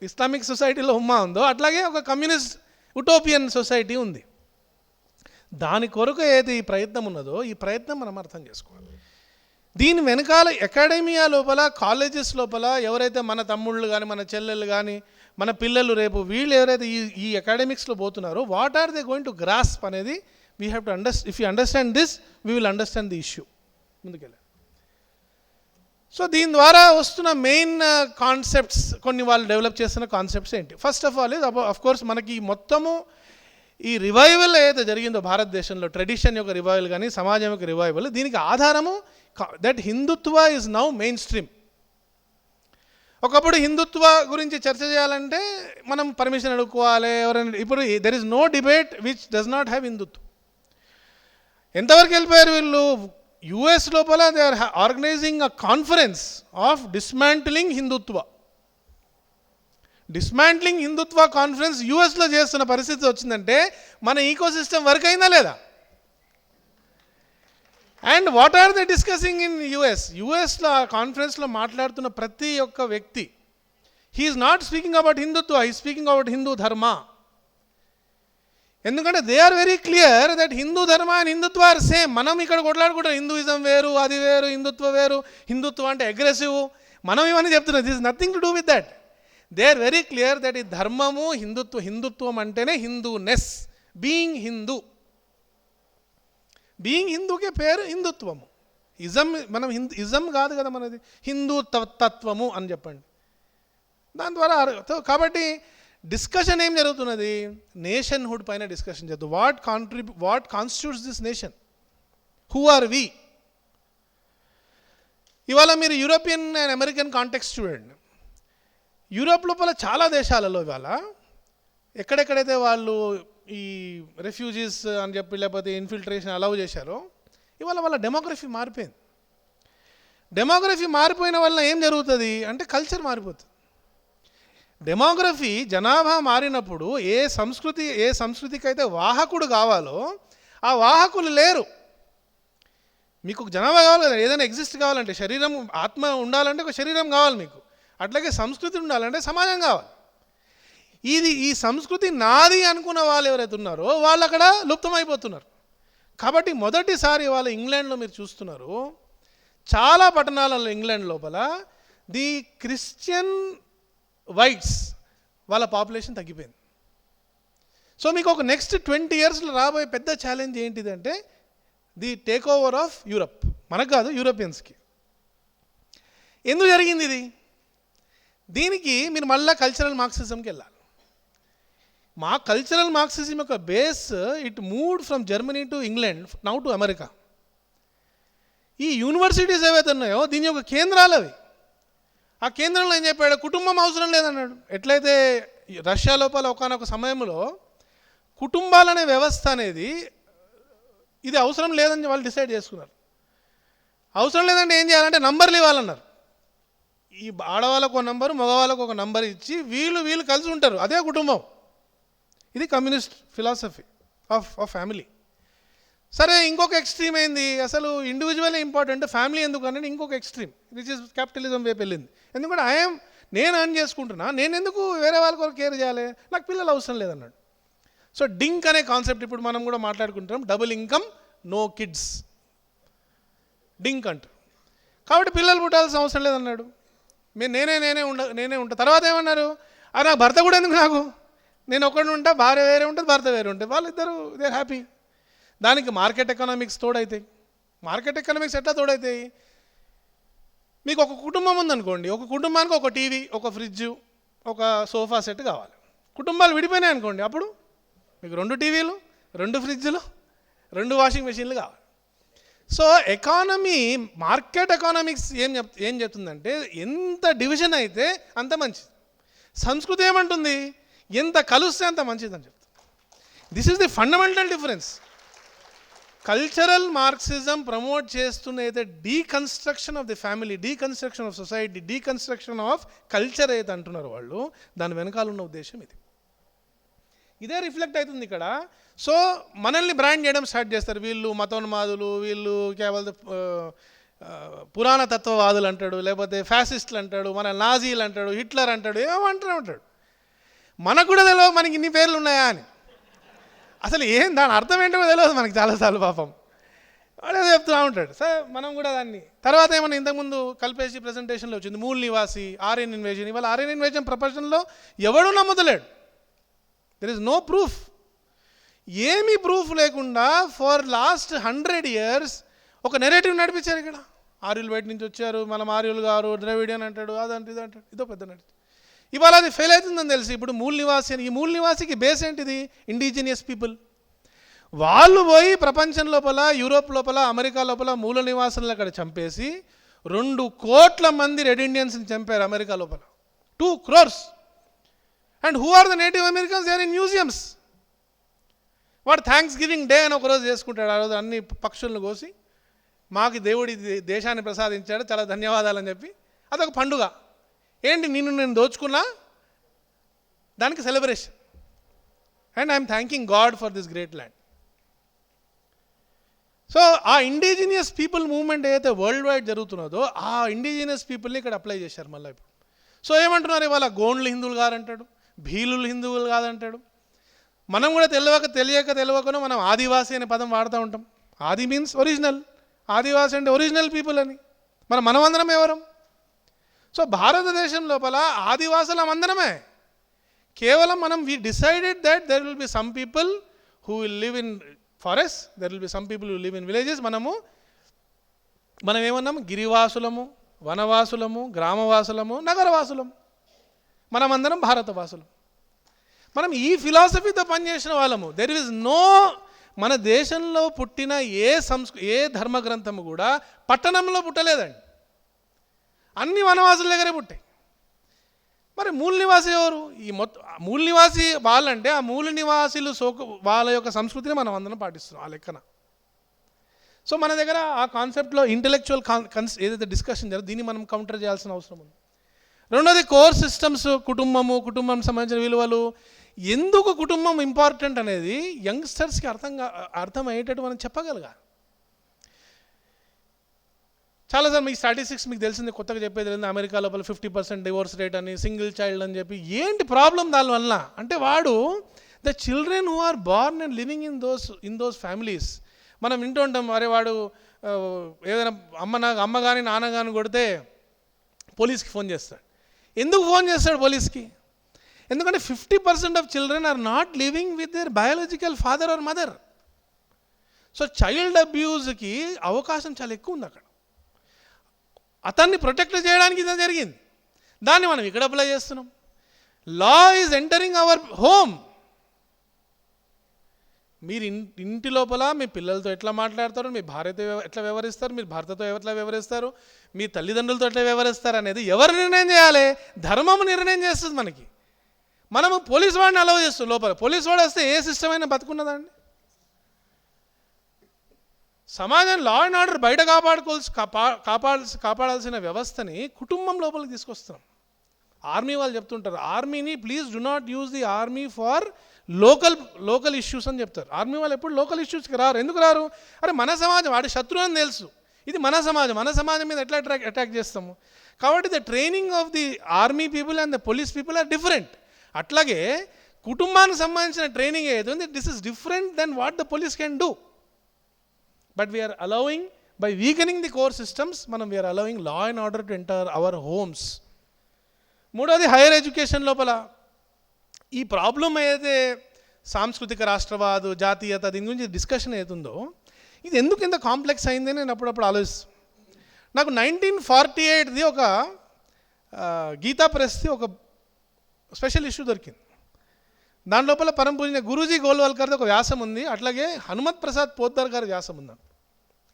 ఇస్లామిక్ సొసైటీలో ఉమ్మా ఉందో అట్లాగే ఒక కమ్యూనిస్ట్ ఉటోపియన్ సొసైటీ ఉంది. దాని కొరకు ఏది ఈ ప్రయత్నం ఉన్నదో ఈ ప్రయత్నం మనం అర్థం చేసుకోవాలి. దీని వెనకాల అకాడమియా లోపల, కాలేజెస్ లోపల ఎవరైతే మన తమ్ముళ్ళు కానీ, మన చెల్లెళ్ళు కానీ, మన పిల్లలు రేపు వీళ్ళు ఎవరైతే ఈ అకాడమిక్స్లో పోతున్నారో, what are they going to grasp అనేది we have to if you understand this, we will understand the issue. ముందుకెళ్ళండి. సో దీని ద్వారా వస్తున్న మెయిన్ కాన్సెప్ట్స్, కొన్ని వాళ్ళు డెవలప్ చేస్తున్న కాన్సెప్ట్స్ ఏంటి? First of all of course మనకి మొత్తము ఈ రివైవల్ ఏదైతే జరిగిందో భారతదేశంలో, ట్రెడిషన్ యొక్క రివైవల్ కానీ సమాజం యొక్క రివైవల్, దీనికి ఆధారము that Hindutva is now main stream. ఒకప్పుడు హిందుత్వ గురించి చర్చ చేయాలంటే మనం పర్మిషన్ అడుక్కోవాలి ఎవరైనా. ఇప్పుడు there is no debate which does not have Hindutva. ఎంతవరకు వెళ్ళిపోయారు వీళ్ళు? యుఎస్ లోపల they are organizing a conference of dismantling Hindutva. Dismantling Hindutva conference యూఎస్లో చేస్తున్న పరిస్థితి వచ్చిందంటే మన ఈకోసిస్టమ్ వర్క్ అయిందా లేదా? And what are they discussing in యుఎస్లో ఆ కాన్ఫరెన్స్లో మాట్లాడుతున్న ప్రతి ఒక్క వ్యక్తి, he's not speaking about Hindutva, he speaking about Hindu dharma. ఎందుకంటే they are very clear that Hindu dharma and Hindutva are same. మనం ఇక్కడ కొట్లాడుకుంటాం హిందూయిజం వేరు, అది వేరు, హిందుత్వ వేరు, హిందుత్వం అంటే అగ్రెసివ్, మనం ఇవన్నీ చెప్తున్నాం. This is nothing to do with that. They are very clear that ఈ ధర్మము హిందుత్వం అంటేనే హిందూనెస్, బీయింగ్ హిందూ. బీయింగ్ హిందూకే పేరు హిందుత్వము. ఇజం మనం ఇజం కాదు కదా మనది, హిందూ తత్వము అని చెప్పండి. దాని ద్వారా కాబట్టి డిస్కషన్ ఏం జరుగుతున్నది? నేషన్హుడ్ పైన డిస్కషన్ జరుగుతుంది. What constitutes this nation, who are we? ఇవాళ మీరు యూరోపియన్ అండ్ అమెరికన్ కాంటెక్స్ట్ చూడండి. యూరోప్ లోపల చాలా దేశాలలో ఇవాళ ఎక్కడెక్కడైతే వాళ్ళు ఈ రెఫ్యూజీస్ అని చెప్పి లేకపోతే ఇన్ఫిల్ట్రేషన్ అలౌ చేశారో, ఇవాళ వాళ్ళ డెమోగ్రఫీ మారిపోయింది. డెమోగ్రఫీ మారిపోయిన వల్ల ఏం జరుగుతుంది అంటే కల్చర్ మారిపోతుంది. డెమోగ్రఫీ, జనాభా మారినప్పుడు ఏ సంస్కృతికి అయితే వాహకుడు కావాలో ఆ వాహకులు లేరు. మీకు జనాభా కావాలి కదా, ఏదైనా ఎగ్జిస్ట్ కావాలంటే, శరీరం, ఆత్మ ఉండాలంటే ఒక శరీరం కావాలి మీకు. అట్లాగే సంస్కృతి ఉండాలంటే సమాజం కావాలి. ఈ సంస్కృతి నాది అనుకున్న వాళ్ళు ఎవరైతే ఉన్నారో వాళ్ళు అక్కడ లుప్తమైపోతున్నారు. కాబట్టి మొదటిసారి వాళ్ళ ఇంగ్లాండ్లో మీరు చూస్తున్నారు, చాలా పట్టణాలలో ఇంగ్లాండ్ లోపల ది క్రిస్టియన్ వైట్స్ వాళ్ళ పాపులేషన్ తగ్గిపోయింది. సో మీకు ఒక నెక్స్ట్ 20 yearsలో రాబోయే పెద్ద ఛాలెంజ్ ఏంటిదంటే the take over of Europe. మనకు కాదు, యూరోపియన్స్కి. ఎందుకు జరిగింది ఇది? దీనికి మీరు మళ్ళీ కల్చరల్ మార్క్సిజంకి వెళ్ళాలి. మా కల్చరల్ మార్క్సిజం యొక్క base, it moved from Germany to England, now to America. ఈ యూనివర్సిటీస్ ఏవైతే ఉన్నాయో దీని యొక్క కేంద్రాలు అవి. ఆ కేంద్రంలో ఏం చెప్పాడు? కుటుంబం అవసరం లేదన్నాడు. ఎట్లయితే రష్యా లోపల ఒకనొక సమయంలో కుటుంబాలనే వ్యవస్థ అనేది ఇది అవసరం లేదని వాళ్ళు డిసైడ్ చేసుకున్నారు. అవసరం లేదంటే ఏం చేయాలంటే నంబర్లు ఇవ్వాలన్నారు. ఈ ఆడవాళ్ళకు ఒక నంబరు, మగవాళ్ళకు ఒక నంబర్ ఇచ్చి వీళ్ళు కలిసి ఉంటారు, అదే కుటుంబం. ఇది కమ్యూనిస్ట్ ఫిలాసఫీ ఆఫ్ ఫ్యామిలీ. సరే, ఇంకొక ఎక్స్ట్రీమ్ అయింది, అసలు ఇండివిజువలే ఇంపార్టెంట్, ఫ్యామిలీ ఎందుకు అనేది ఇంకొక ఎక్స్ట్రీమ్, విచ్ ఇస్ క్యాపిటలిజం వైపు వెళ్ళింది. ఎందుకంటే నేను అర్న్ చేసుకుంటున్నా, నేను ఎందుకు వేరే వాళ్ళ కొరకు కేర్ చేయాలి, నాకు పిల్లలు అవసరం లేదన్నాడు. సో డింక్ అనే కాన్సెప్ట్ ఇప్పుడు మనం కూడా మాట్లాడుకుంటున్నాం, double income no kids, DINK అంటారు. కాబట్టి పిల్లలు పుట్టాల్సిన అవసరం లేదన్నాడు. నేనే ఉంటా. తర్వాత ఏమన్నారు? నాకు భర్త కూడా ఎందుకు, నాకు నేను ఒకటి ఉంటా, భార్య వేరే ఉంటుంది, భర్త వేరే ఉంటుంది, వాళ్ళిద్దరు దే ఆర్ హ్యాపీ. దానికి మార్కెట్ ఎకనామిక్స్ తోడవుతాయి. మార్కెట్ ఎకనామిక్స్ ఎట్లా తోడవుతాయి? మీకు ఒక కుటుంబం ఉందనుకోండి, ఒక కుటుంబానికి ఒక టీవీ, ఒక ఫ్రిడ్జ్, ఒక సోఫా సెట్ కావాలి. కుటుంబాలు విడిపోయినాయి అనుకోండి, అప్పుడు మీకు 2 టీవీలు, 2 ఫ్రిడ్జ్లు, 2 వాషింగ్ మెషిన్లు కావాలి. సో ఎకానమీ, మార్కెట్ ఎకానామిక్స్ ఏం చెప్తుందంటే ఎంత డివిజన్ అయితే అంత మంచిది. సంస్కృతి ఏమంటుంది? ఎంత కలుస్తే అంత మంచిది అని చెప్తుంది. This is the fundamental difference. Cultural Marxism promote చేస్తున్న అయితే deconstruction of the family, deconstruction of society, deconstruction of culture అయితే అంటున్నారు వాళ్ళు, దాని వెనకాల ఉన్న ఉద్దేశం ఇది. ఇదే రిఫ్లెక్ట్ అవుతుంది ఇక్కడ. సో మనల్ని బ్రాండ్ చేయడం స్టార్ట్ చేస్తారు. వీళ్ళు మతోన్మాదులు, వీళ్ళు కేవలం పురాణ తత్వవాదులు అంటాడు, లేకపోతే ఫ్యాసిస్టులు అంటాడు, మన నాజీలు అంటాడు, హిట్లర్ అంటాడు, ఏమంటారు ఉంటాడు. మనకు కూడా తెలియదు మనకి ఇన్ని పేర్లు ఉన్నాయా అని. అసలు దాని అర్థం ఏంటో తెలియదు మనకి చాలాసార్లు పాపం. వాడే చెప్తూ ఉంటాడు. సరే మనం కూడా దాన్ని తర్వాత ఏమన్నా ఇంతకుముందు కల్పేసి ప్రజెంటేషన్లో వచ్చింది మూల్ నివాసి, ఆర్యన్ ఇన్వేజన్. ఇవాళ ఆర్యన్ ఇన్వేజన్ ప్రపంచంలో ఎవడూ నమ్ముతలేడు. There is no proof. ఏమీ ప్రూఫ్ లేకుండా ఫర్ లాస్ట్ 100 years ఒక నెరేటివ్ నడిపించారు. ఇక్కడ ఆర్యులు బయట నుంచి వచ్చారు, మనం ఆర్యులు గారు ద్రవిడియన్ అంటాడు, అదంటే ఇది అంటాడు, ఇదో పెద్ద నడిచి. ఇవాళ అది ఫెయిల్ అవుతుందని తెలిసి ఇప్పుడు మూల్ నివాసి అని. ఈ మూల్ నివాసికి బేస్ ఏంటిది? Indigenous people. వాళ్ళు పోయి ప్రపంచం లోపల, యూరోప్ లోపల, అమెరికా లోపల మూల నివాసులను అక్కడ చంపేసి 2 కోట్ల మంది రెడ్ ఇండియన్స్ని చంపారు అమెరికా లోపల. 2 crores. And who are the native Americans? They are in museums. వాడు థ్యాంక్స్ గివింగ్ డే అని ఒకరోజు చేసుకుంటాడు. ఆ రోజు అన్ని పక్షులను కోసి మాకు దేవుడి దేశాన్ని ప్రసాదించాడు, చాలా ధన్యవాదాలు అని చెప్పి అదొక పండుగ. ఏంటి, నేను దోచుకున్నా, దానికి celebration. And I'm thanking God for this great land. So ఆ ఇండిజినియస్ పీపుల్ మూవ్మెంట్ ఏదైతే వరల్డ్ వైడ్ జరుగుతున్నదో ఆ ఇండిజినియస్ పీపుల్ని ఇక్కడ అప్లై చేశారు మళ్ళీ ఇప్పుడు. సో ఏమంటున్నారు ఇవాళ? గోండ్లు హిందువులు కాదంటాడు, భీలులు హిందువులు కాదంటాడు. మనం కూడా తెలియకనో మనం ఆదివాసి అనే పదం వాడుతూ ఉంటాం. ఆది మీన్స్ ఒరిజినల్, ఆదివాసి అంటే ఒరిజినల్ పీపుల్ అని. మనమందరం ఎవరం? సో భారతదేశం లోపల ఆదివాసులం అందరమే. కేవలం మనం we decided that there will be some people who will live in forest, there will be some people who live in villages. మనం ఏమన్నాం? గిరివాసులము, వనవాసులము, గ్రామవాసులము, నగరవాసులము. మనమందరం భారతవాసులం. మనం ఈ ఫిలాసఫీతో పనిచేసిన వాళ్ళము. దెర్ ఈజ్ నో, మన దేశంలో పుట్టిన ఏ ధర్మగ్రంథము కూడా పట్టణంలో పుట్టలేదండి. అన్ని వనవాసుల దగ్గరే పుట్టాయి. మరి మూల నివాసి ఎవరు? ఈ మూల నివాసి వాళ్ళంటే ఆ మూల నివాసులు వాళ్ళ యొక్క సంస్కృతిని మనం అందరం పాటిస్తున్నాం ఆ లెక్కన. సో మన దగ్గర ఆ కాన్సెప్ట్లో ఇంటెలెక్చువల్ ఏదైతే డిస్కషన్ జరుగుతుంది దీన్ని మనం కౌంటర్ చేయాల్సిన అవసరం ఉంది. రెండోది కోర్ సిస్టమ్స్, కుటుంబం సంబంధించిన విలువలు. ఎందుకు కుటుంబం ఇంపార్టెంట్ అనేది యంగ్స్టర్స్కి అర్థమయ్యేటట్టు మనం చెప్పగలగాలి. చాలాసార్లు మీకు స్టాటిస్టిక్స్ మీకు తెలిసింది, కొత్తగా చెప్పేది లేదు. అమెరికా లోపల 50% డివోర్స్ రేట్ అని, సింగిల్ చైల్డ్ అని చెప్పి. ఏంటి ప్రాబ్లం దానివల్ల అంటే వాడు the children who are born and living in those families. మనం వింటూ ఉంటాం, అరే వాడు ఏదైనా అమ్మ కానీ నాన్న కానీ కొడితే పోలీస్కి ఫోన్ చేస్తాడు. ఎందుకు ఫోన్ చేస్తాడు పోలీస్కి? ఎందుకంటే 50% of children are not living with their biological father or mother. So child అబ్యూజ్కి అవకాశం చాలా ఎక్కువ ఉంది అక్కడ. అతన్ని ప్రొటెక్ట్ చేయడానికి ఇది జరిగింది. దాన్ని మనం ఇక్కడ అప్లై చేస్తున్నాం. Law is entering our home. మీరు ఇంటి లోపల మీ పిల్లలతో ఎట్లా మాట్లాడతారు, మీ భార్యతో ఎట్లా వ్యవహరిస్తారు, మీరు భర్తతో ఎట్లా వ్యవహరిస్తారు, మీ తల్లిదండ్రులతో ఎట్లా వ్యవహరిస్తారు అనేది ఎవరు నిర్ణయం చేయాలి? ధర్మం నిర్ణయం చేస్తుంది మనకి. మనము పోలీసు వాడిని అలౌ చేస్తాం లోపల. పోలీసు వాడు వస్తే ఏ సిస్టమ్ అయినా బతుకున్నదండి. సమాజం లా అండ్ ఆర్డర్ బయట కాపాడాల్సిన వ్యవస్థని కుటుంబం లోపలికి తీసుకొస్తున్నాం. ఆర్మీ వాళ్ళు చెప్తుంటారు, ఆర్మీని please do not use the army for local issues అని చెప్తారు. ఆర్మీ వాళ్ళు ఎప్పుడు లోకల్ ఇష్యూస్కి రారు. ఎందుకు రారు? అరే మన సమాజం వాడి శత్రువు అని తెలుసు, ఇది మన సమాజం మీద ఎట్లా అటాక్ చేస్తాము. కాబట్టి the training of the army people and the police people are different. అట్లాగే కుటుంబానికి సంబంధించిన ట్రైనింగ్ ఏది ఉంది, this is different then what the police can do. But we are allowing, by weakening the core systems, we are allowing law and order to enter our homes. మూడోది higher education లోపల ఈ problem ఏదైతే సాంస్కృతిక రాష్ట్రవాదు, జాతీయత, దీని గురించి డిస్కషన్ అవుతుందో ఇది ఎందుకు ఇంత కాంప్లెక్స్ అయిందని నేను అప్పుడప్పుడు ఆలోచిస్తాను. నాకు 1948ది ఒక గీతా ప్రెస్ది ఒక స్పెషల్ ఇష్యూ దొరికింది. దాని లోపల పరమ పూజనీయ గురూజీ గోల్వాల్కర్ది ఒక వ్యాసం ఉంది, అట్లాగే హనుమత్ ప్రసాద్ పోద్దర్ గారి వ్యాసం ఉంది.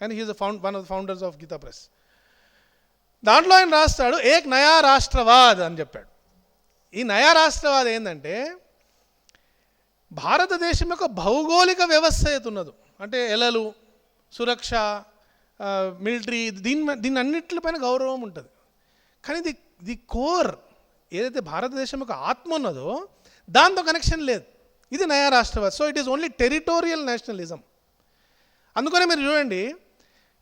And he is one of the founders of Gita Press. దాంట్లో ఆయన రాస్తాడు ఏక్ నయా రాష్ట్రవాద్ అని చెప్పాడు. ఈ నయా రాష్ట్రవాద్ ఏంటంటే భారతదేశం యొక్క భౌగోళిక వ్యవస్థ ఏతున్నదో అంటే ఎలలు, సురక్ష, మిలిటరీ, దీని అన్నిటిపైన గౌరవం ఉంటుంది. కానీ ది కోర్ ఏదైతే భారతదేశం యొక్క ఆత్మ ఉన్నదో దాంతో కనెక్షన్ లేదు. ఇది నయా రాష్ట్రవాద్. So it is only territorial nationalism. అందుకనే మీరు చూడండి,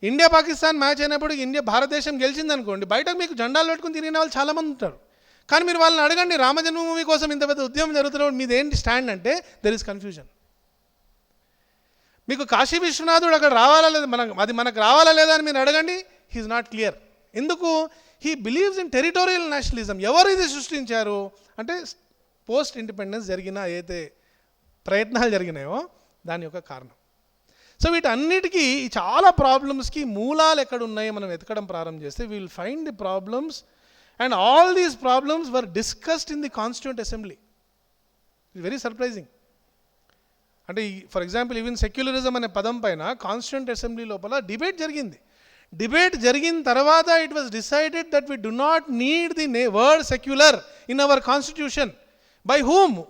ఇండియా పాకిస్తాన్ మ్యాచ్ అయినప్పుడు భారతదేశం గెలిచింది అనుకోండి, బయటకు మీకు జెండాలు పెట్టుకుని తిరిగిన వాళ్ళు చాలామంది ఉంటారు. కానీ మీరు వాళ్ళని అడగండి, రామజన్మభూమి కోసం ఇంత పెద్ద ఉద్యమం జరుగుతున్నప్పుడు మీదేంటి స్టాండ్ అంటే దెర్ ఇస్ కన్ఫ్యూజన్. మీకు కాశీ విశ్వనాథుడు అక్కడ రావాలా లేదా, మనకు రావాలా లేదా అని మీరు అడగండి, హీఈస్ నాట్ క్లియర్. ఎందుకు? He believes in territorial nationalism. ఎవరు ఇది సృష్టించారు అంటే పోస్ట్ ఇండిపెండెన్స్ జరిగిన ఏదైతే ప్రయత్నాలు జరిగినాయో దాని యొక్క కారణం. సో వీటన్నిటికీ చాలా ప్రాబ్లమ్స్కి మూలాలు ఎక్కడ ఉన్నాయో మనం వెతకడం ప్రారంభం చేస్తే we will find the problems, and all these problems were discussed in the constituent assembly. It's very surprising. అంటే ఫర్ ఎగ్జాంపుల్ ఈవెన్ సెక్యులరిజం అనే పదం పైన కాన్స్టిట్యూంట్ అసెంబ్లీ లోపల డిబేట్ జరిగింది. డిబేట్ జరిగిన తర్వాత it was decided that we do not need the word secular in our constitution. By whom?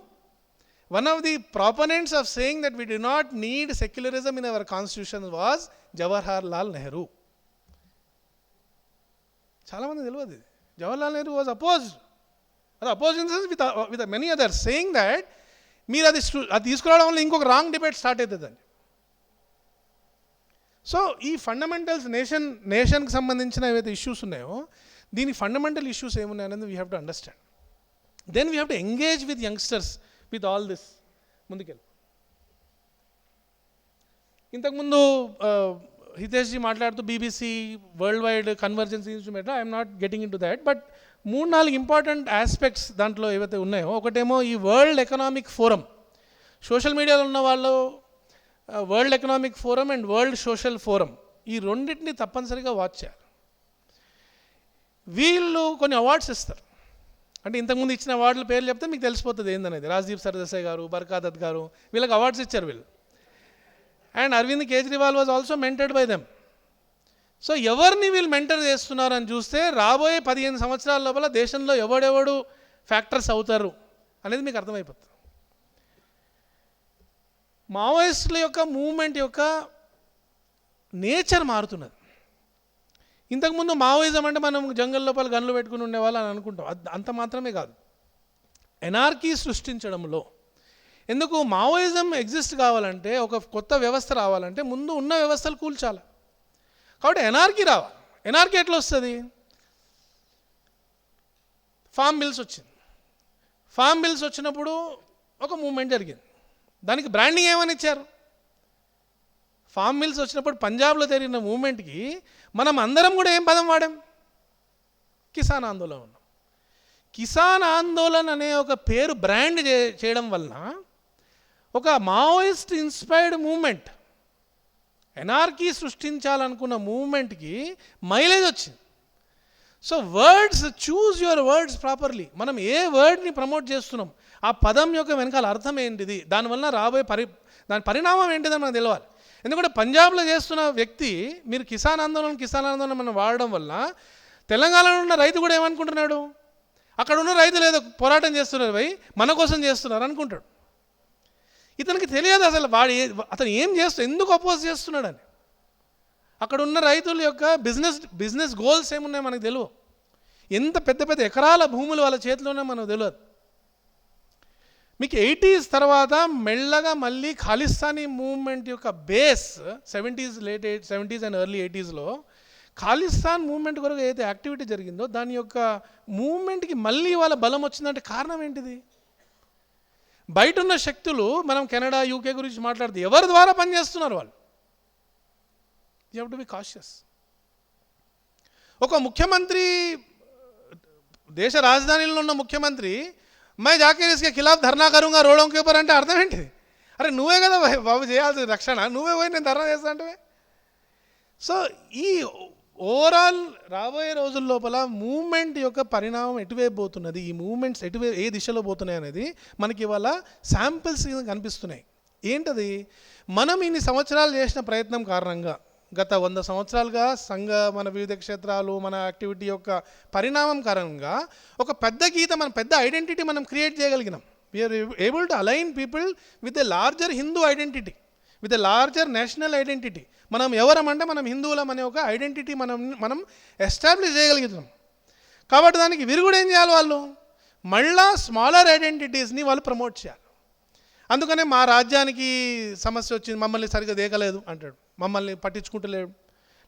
One of the proponents of saying that we do not need secularism in our constitution was Jawaharlal Nehru. చాలా మంది తెలియదు. Jawaharlal Nehru was opposed. Opposed in the sense with many others, saying that మీరు అది తీసుకురావడం వల్ల ఇంకొక wrong debate start అవుతుందండి. So ఈ ఫండమెంటల్స్ నేషన్కి సంబంధించిన ఏవైతే ఇష్యూస్ ఉన్నాయో దీని ఫండమెంటల్ ఇష్యూస్ ఏమున్నాయనేది we have to understand. Then we have to engage with youngsters with all this. ముందుకెళ్ళి ఇంతకుముందు హితేష్జీ మాట్లాడుతూ BBC world wide convergence instrument, I'm not getting in to that, but 3-4 important aspects దాంట్లో ఏవైతే ఉన్నాయో, ఒకటేమో ఈ వరల్డ్ ఎకనామిక్ ఫోరం. సోషల్ మీడియాలో ఉన్న వాళ్ళు world economic forum and world social forum ఈ రెండింటిని తప్పనిసరిగా వాచ్ చేయాలి. వీళ్ళు కొన్ని అవార్డ్స్ ఇస్తారు. అంటే ఇంతకుముందు ఇచ్చిన అవార్డుల పేర్లు చెప్తే మీకు తెలిసిపోతుంది ఏందనేది. రాజ్దీప్ సర్దేశాయ్ గారు, బర్కాదత్ గారు, వీళ్ళకి అవార్డ్స్ ఇచ్చారు వీళ్ళు. And Arvind Kejriwal was also mentored by them. So ఎవరిని వీళ్ళు మెంటర్ చేస్తున్నారని చూస్తే రాబోయే 15 సంవత్సరాల లోపల దేశంలో ఎవడెవడు ఫ్యాక్టర్స్ అవుతారు అనేది మీకు అర్థమైపోతుంది. మావోయిస్టుల యొక్క మూవ్మెంట్ యొక్క నేచర్ మారుతున్నది. ఇంతకుముందు మావోయిజం అంటే మనం జంగల్ లోపల గన్లు పెట్టుకుని ఉండేవాళ్ళు అని అనుకుంటాం. అంత మాత్రమే కాదు, ఎనార్కీ సృష్టించడంలో. ఎందుకు మావోయిజం ఎగ్జిస్ట్ కావాలంటే, ఒక కొత్త వ్యవస్థ రావాలంటే ముందు ఉన్న వ్యవస్థలు కూల్చాలి. కాబట్టి ఎనార్కీ రావాలి. ఎనార్కీ ఎట్లా వస్తుంది? ఫామ్ బిల్స్ వచ్చింది. ఫామ్ బిల్స్ వచ్చినప్పుడు ఒక మూవ్మెంట్ జరిగింది. దానికి బ్రాండింగ్ ఏమని ఇచ్చారు? ఫామ్ మిల్స్ వచ్చినప్పుడు పంజాబ్లో జరిగిన మూవ్మెంట్కి మనం అందరం కూడా ఏం పదం వాడాం? కిసాన్ ఆందోళన ఉన్నాం. కిసాన్ ఆందోళన్ అనే ఒక పేరు బ్రాండ్ చేయడం వలన ఒక Maoist inspired movement, anarchy సృష్టించాలనుకున్న మూవ్మెంట్కి mileage వచ్చింది. So words, choose your words properly. మనం ఏ వర్డ్ని ప్రమోట్ చేస్తున్నాం, ఆ పదం యొక్క వెనకాల అర్థం ఏంటిది, దానివల్ల రాబోయే దాని పరిణామం ఏంటిదని మనకు తెలియాలి. ఎందుకంటే పంజాబ్లో చేస్తున్న వ్యక్తి మీరు కిసాన్ ఆందోళన మనం వాడడం వల్ల తెలంగాణలో ఉన్న రైతు కూడా ఏమనుకుంటున్నాడు, అక్కడ ఉన్న రైతులు ఏదో పోరాటం చేస్తున్నారు భయ్, మన కోసం చేస్తున్నారు అనుకుంటాడు. ఇతనికి తెలియదు అసలు అతను ఏం చేస్తాడు, ఎందుకు అపోజ్ చేస్తున్నాడని. అక్కడ ఉన్న రైతుల యొక్క బిజినెస్ గోల్స్ ఏమున్నాయో మనకు తెలియదు. ఎంత పెద్ద పెద్ద ఎకరాల భూములు వాళ్ళ చేతిలోనే మనకు తెలియదు. మీకు 80s తర్వాత మెల్లగా మళ్ళీ ఖాళిస్తానీ మూవ్మెంట్ యొక్క బేస్ 70s అండ్ ఎర్లీ 80sలో ఖాళిస్తాన్ మూవ్మెంట్ కొరకు ఏదైతే యాక్టివిటీ జరిగిందో దాని యొక్క మూవ్మెంట్కి మళ్ళీ వాళ్ళ బలం వచ్చిందంటే కారణం ఏంటిది? బయట ఉన్న శక్తులు, మనం కెనడా యూకే గురించి మాట్లాడితే ఎవరి ద్వారా పనిచేస్తున్నారు వాళ్ళు. You have to be cautious. ఒక ముఖ్యమంత్రి, దేశ రాజధానిలో ఉన్న ముఖ్యమంత్రి मैं जाकर इसके खिलाफ धरना करूंगा रोडों के ऊपर అంటే అర్థం ఏంటిది? అరే నువ్వే కదా బాబు చేయాల్సిన రక్షణ, నువ్వే పోయి నేను ధర్నా చేస్తా అంటే. సో ఈ ఓవరాల్ రాబోయే రోజుల లోపల మూవ్మెంట్ యొక్క పరిణామం ఎటువైపు పోతున్నది, ఈ మూవ్మెంట్స్ ఏ దిశలో పోతున్నాయి అనేది మనకి ఇవాళ శాంపిల్స్ కనిపిస్తున్నాయి. ఏంటది? మనం ఇన్ని సంవత్సరాలు చేసిన ప్రయత్నం కారణంగా, గత 100 సంవత్సరాలుగా మన వివిధ క్షేత్రాలు, మన యాక్టివిటీ యొక్క పరిణామం కారణంగా ఒక పెద్ద గీత, మన పెద్ద ఐడెంటిటీ మనం క్రియేట్ చేయగలిగినాం. We're able to align people with a larger Hindu identity, with a larger national identity. మనం ఎవరమంటే మనం హిందువులం అనే ఒక ఐడెంటిటీ మనం ఎస్టాబ్లిష్ చేయగలుగుతున్నాం. కాబట్టి దానికి విరుగుడు ఏం చేయాలి? వాళ్ళు మళ్ళా స్మాలర్ ఐడెంటిటీస్ని వాళ్ళు ప్రమోట్ చేయాలి. అందుకనే మా రాజ్యానికి సమస్య వచ్చింది, మమ్మల్ని సరిగ్గా దేకలేదు అంటాడు, మమ్మల్ని పట్టించుకుంటలేడు,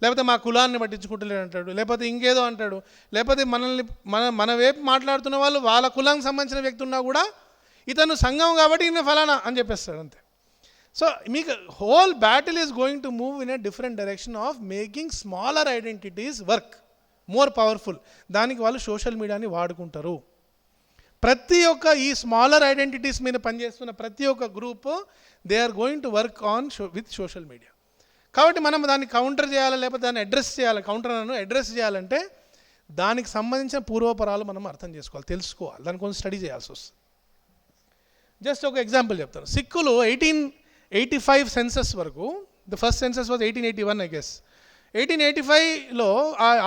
లేకపోతే మా కులాన్ని పట్టించుకుంటలేడు అంటాడు, లేకపోతే ఇంకేదో అంటాడు, లేకపోతే మన వైపు మాట్లాడుతున్న వాళ్ళు వాళ్ళ కులానికి సంబంధించిన వ్యక్తి ఉన్నా కూడా ఇతను సంఘం కాబట్టి ఈయన ఫలానా అని చెప్పేస్తాడు అంతే. సో మీకు whole battle is going to move in a different direction of making smaller identities work more powerful. దానికి వాళ్ళు సోషల్ మీడియాని వాడుకుంటారు. ప్రతి ఒక్క ఈ స్మాలర్ ఐడెంటిటీస్ మీద పనిచేస్తున్న ప్రతి ఒక్క group they are going to work on with social media. కాబట్టి మనం దాన్ని కౌంటర్ చేయాలి, లేకపోతే దాన్ని అడ్రస్ చేయాలి. కౌంటర్ను అడ్రస్ చేయాలంటే దానికి సంబంధించిన పూర్వపరాలు మనం అర్థం చేసుకోవాలి, తెలుసుకోవాలి, దాన్ని కొంచెం స్టడీ చేయాల్సి వస్తుంది. జస్ట్ ఒక ఎగ్జాంపుల్ చెప్తాను. సిక్కులు 1885 సెన్సస్ వరకు, the first census was 1881 I guess. 1885లో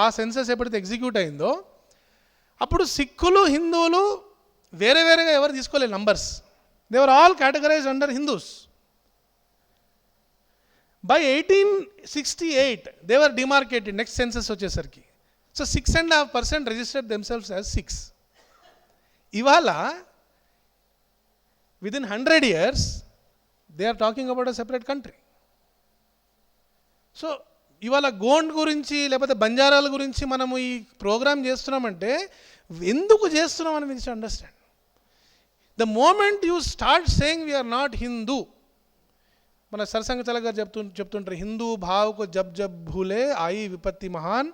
ఆ సెన్సస్ ఎప్పుడైతే ఎగ్జిక్యూట్ అయిందో అప్పుడు సిక్కులు హిందువులు వేరే వేరేగా ఎవరు తీసుకోలేదు numbers. They were all categorised under Hindus. By 1868 they were demarcated next census వచ్చేసరికి. So 6.5% registered themselves as Sikhs. ఇవాళ within 100 years they are talking about a separate country. So ఇవాళ గోండ్ గురించి లేకపోతే బంజారాల గురించి మనము ఈ ప్రోగ్రామ్ చేస్తున్నామంటే ఎందుకు చేస్తున్నాం అని మీరు understand. The moment you start saying we are not Hindu, మన సరసంగ చల గారు చెప్తుంటారు, హిందూ భావకు జబ్ జబ్ భూలే ఆయి విపత్తి మహాన్,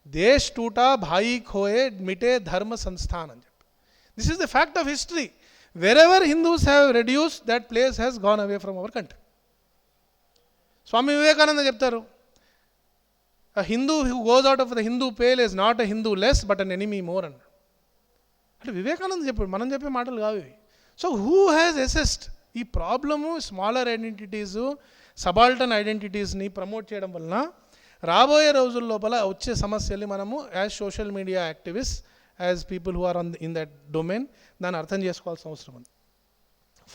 దేశ్ టూటా భాయి ఖోయే మిటే ధర్మ సంస్థాన్ అని చెప్పి. This is the fact of history. wherever Hindus have reduced, that place has gone away from our country. Swami Vivekananda చెప్తారు, a Hindu who goes out of the Hindu pale is not a Hindu less but an enemy more అన్న. అంటే వివేకానంద చెప్పాడు, మనం చెప్పే మాటలు కావు ఇవి. So who has assessed ఈ ప్రాబ్లము స్మాలర్ ఐడెంటిటీసు సబాల్టన్ ఐడెంటిటీస్ని ప్రమోట్ చేయడం వలన రాబోయే రోజుల లోపల వచ్చే సమస్యల్ని మనము as social media activist, as people who are in that domain దాన్ని అర్థం చేసుకోవాల్సిన అవసరం ఉంది.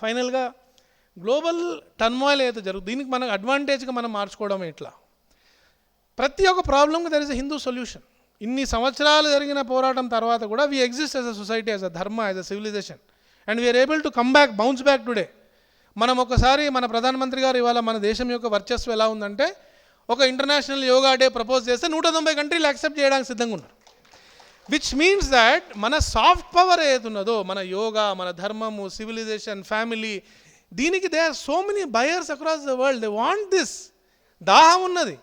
ఫైనల్గా గ్లోబల్ టర్మాయిల్ ఏదైతే జరుగుతుంది దీనికి మనకు అడ్వాంటేజ్గా మనం మార్చుకోవడం ఎట్లా. ప్రతి ఒక్క ప్రాబ్లంకి there is a Hindu solution. ఇన్ని సంవత్సరాలు జరిగిన పోరాటం తర్వాత కూడా we exist as a society, as a dharma, as a civilisation, and we're able to come back, bounce back today. మనం ఒకసారి మన ప్రధానమంత్రి గారు ఇవాళ మన దేశం యొక్క వర్చస్సు ఎలా ఉందంటే, ఒక ఇంటర్నేషనల్ యోగా డే ప్రపోజ్ చేస్తే 190 కంట్రీలు యాక్సెప్ట్ చేయడానికి సిద్ధంగా ఉన్నారు. విచ్ మీన్స్ దాట్ మన సాఫ్ట్ పవర్ ఏదున్నదో, మన యోగా, మన ధర్మము, సివిలైజేషన్, ఫ్యామిలీ, దీనికి they are so many buyers across the world. They want this. దాహం ఉన్నది.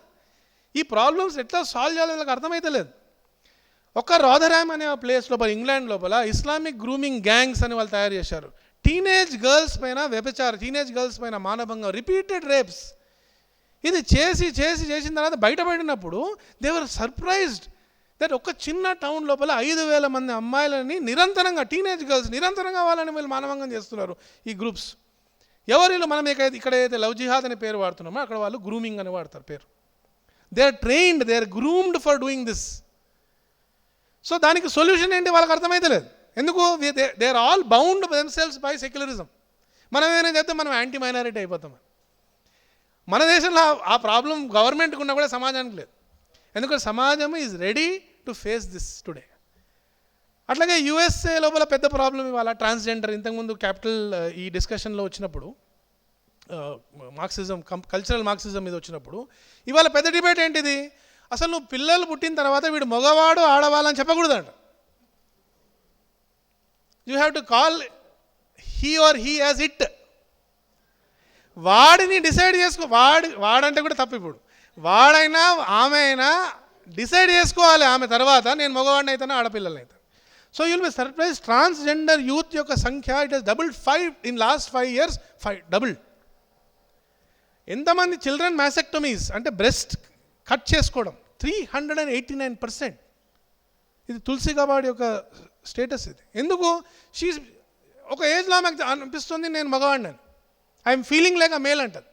ఈ ప్రాబ్లమ్స్ ఎట్లా సాల్వ్ చేయాలో వీళ్ళకి అర్థమైతే లేదు. ఒక రాధరామ్ అనే ప్లేస్ లోపల, ఇంగ్లాండ్ లోపల ఇస్లామిక్ గ్రూమింగ్ గ్యాంగ్స్ అని వాళ్ళు తయారు చేశారు. టీనేజ్ గర్ల్స్ పైన వ్యభిచారం, టీనేజ్ గర్ల్స్ పైన మానభంగం, రిపీటెడ్ రేప్స్. ఇది చేసిన తర్వాత బయటపడినప్పుడు దే వర్ సర్ప్రైజ్డ్ దట్ ఒక చిన్న టౌన్ లోపల 5,000 మంది అమ్మాయిలని నిరంతరంగా, టీనేజ్ గర్ల్స్ నిరంతరంగా వాళ్ళని వీళ్ళు మానభంగం చేస్తున్నారు ఈ గ్రూప్స్. ఎవరిలో మనం ఇక్కడ ఏదైతే లవ్ జిహాద్ అనే పేరు వాడుతున్నామో అక్కడ వాళ్ళు గ్రూమింగ్ అని వాడతారు పేరు. They are trained, they are groomed for doing this. So దానికి సొల్యూషన్ ఏంటి వాళ్ళకి అర్థమైతే లేదు. ఎందుకు? They are all bound themselves by secularism. మనం ఏమైనా చెప్తే మనం యాంటీ మైనారిటీ అయిపోతాం. మన దేశంలో ఆ ప్రాబ్లం గవర్నమెంట్కి ఉన్నా కూడా సమాజానికి లేదు. ఎందుకంటే సమాజం is ready to face this today. అట్లాగే యుఎస్ఏ లోపల పెద్ద ప్రాబ్లం ఇవాళ ట్రాన్స్జెండర్. ఇంతకుముందు క్యాపిటల్ ఈ డిస్కషన్లో వచ్చినప్పుడు మార్క్సిజం, కల్చరల్ మార్క్సిజం మీద వచ్చినప్పుడు ఇవాళ పెద్ద డిబేట్ ఏంటిది, అసలు నువ్వు పిల్లలు పుట్టిన తర్వాత వీడు మగవాడు ఆడవాళ్ళని చెప్పకూడదంట. You have to call he or he as it. వాడిని డిసైడ్ చేసుకో. వాడంటే కూడా తప్పు. ఇప్పుడు వాడైనా ఆమె అయినా డిసైడ్ చేసుకోవాలి ఆమె తర్వాత, నేను మగవాడిని అయితేనే ఆడపిల్లల్ని అవుతాను. So you'll be surprise, transgender youth యొక్క సంఖ్య it has doubled 5 in last 5 years, 5 doubled. ఎంతమంది చిల్డ్రన్ మ్యాసెక్టమీస్ అంటే బ్రెస్ట్ కట్ చేసుకోవడం 389%. ఇది తులసి గబాడ్ యొక్క స్టేటస్. ఇది ఎందుకు? షీజ్ ఒక ఏజ్లో ఆమెకు అనిపిస్తుంది నేను మగవాడిని అని, I'm feeling like a male అంటది.